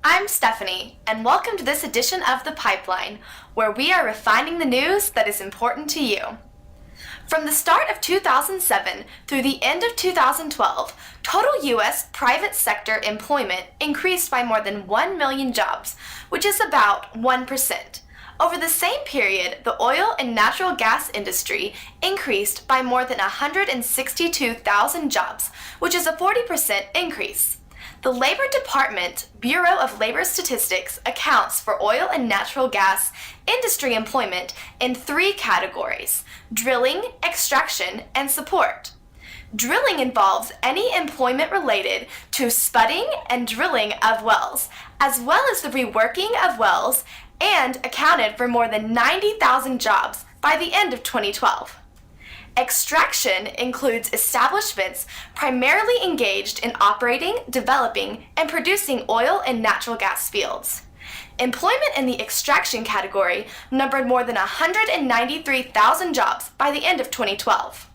I'm Stephanie, and welcome to this edition of The Pipeline, where we are refining the news that is important to you. From the start of 2007 through the end of 2012, total U.S. private sector employment increased by more than 1 million jobs, which is about 1%. Over the same period, the oil and natural gas industry increased by more than 162,000 jobs, which is a 40% increase. The Labor Department Bureau of Labor Statistics accounts for oil and natural gas industry employment in 3 categories: drilling, extraction, and support. Drilling involves any employment related to spudding and drilling of wells, as well as the reworking of wells, and accounted for more than 90,000 jobs by the end of 2012. Extraction includes establishments primarily engaged in operating, developing, and producing oil and natural gas fields. Employment in the extraction category numbered more than 193,000 jobs by the end of 2012.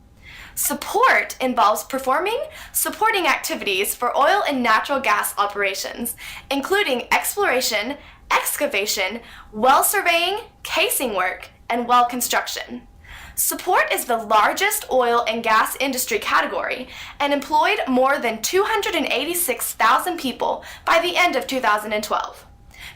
Support involves performing supporting activities for oil and natural gas operations, including exploration, excavation, well surveying, casing work, and well construction. Support is the largest oil and gas industry category and employed more than 286,000 people by the end of 2012.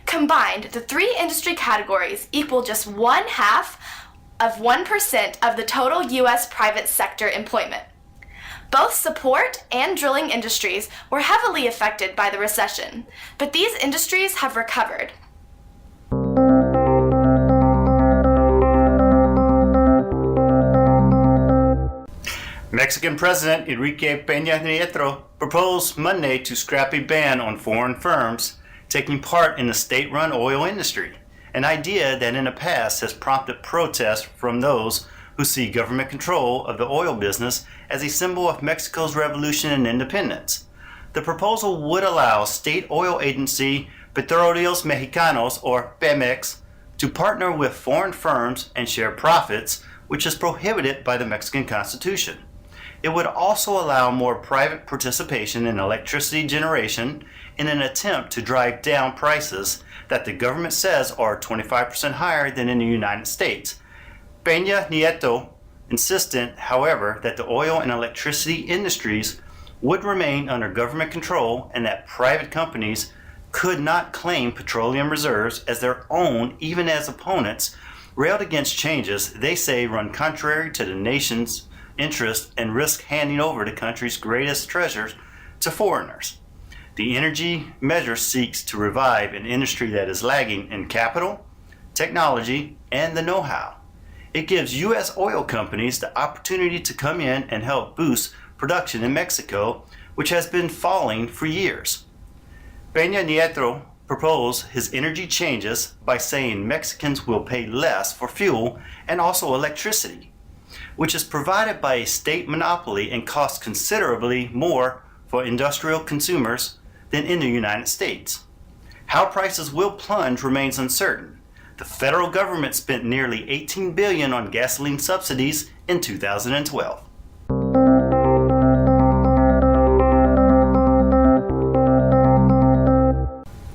Combined, the 3 industry categories equal just 0.5% of the total U.S. private sector employment. Both support and drilling industries were heavily affected by the recession, but these industries have recovered. Mexican President Enrique Peña Nieto proposed Monday to scrap a ban on foreign firms taking part in the state-run oil industry, an idea that in the past has prompted protests from those who see government control of the oil business as a symbol of Mexico's revolution and independence. The proposal would allow state oil agency Petróleos Mexicanos, or Pemex, to partner with foreign firms and share profits, which is prohibited by the Mexican Constitution. It would also allow more private participation in electricity generation in an attempt to drive down prices that the government says are 25% higher than in the United States. Peña Nieto insisted, however, that the oil and electricity industries would remain under government control and that private companies could not claim petroleum reserves as their own, even as opponents railed against changes they say run contrary to the nation's interest and risk handing over the country's greatest treasures to foreigners. The energy measure seeks to revive an industry that is lagging in capital, technology, and the know-how. It gives U.S. oil companies the opportunity to come in and help boost production in Mexico, which has been falling for years. Peña Nieto proposed his energy changes by saying Mexicans will pay less for fuel and also electricity, which is provided by a state monopoly and costs considerably more for industrial consumers than in the United States. How prices will plunge remains uncertain. The federal government spent nearly $18 billion on gasoline subsidies in 2012.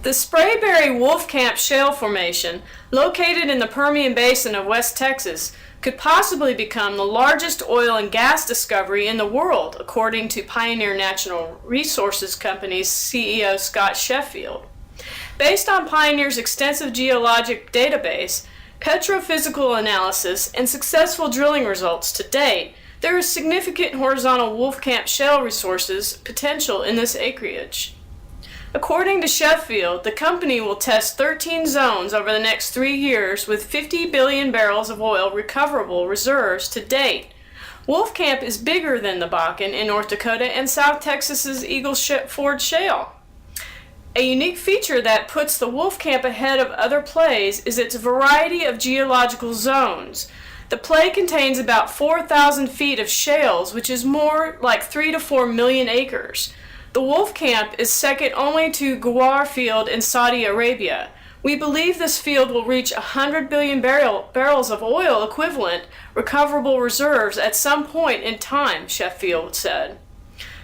The Sprayberry Wolfcamp Shale Formation, located in the Permian Basin of West Texas, could possibly become the largest oil and gas discovery in the world, according to Pioneer Natural Resources Company's CEO Scott Sheffield. Based on Pioneer's extensive geologic database, petrophysical analysis, and successful drilling results to date, there is significant horizontal Wolfcamp shale resources potential in this acreage. According to Sheffield, the company will test 13 zones over the next 3 years with 50 billion barrels of oil recoverable reserves to date. Wolfcamp is bigger than the Bakken in North Dakota and South Texas's Eagle Ford Shale. A unique feature that puts the Wolfcamp ahead of other plays is its variety of geological zones. The play contains about 4,000 feet of shales, which is more like 3 to 4 million acres. The Wolfcamp is second only to Ghawar Field in Saudi Arabia. We believe this field will reach 100 billion barrels of oil equivalent recoverable reserves at some point in time, Sheffield said.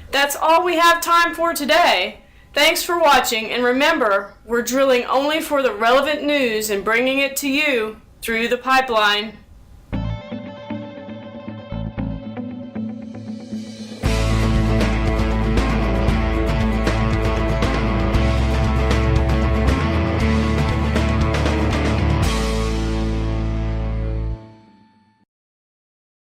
That's all we have time for today. Thanks for watching, and remember, we're drilling only for the relevant news and bringing it to you through the pipeline.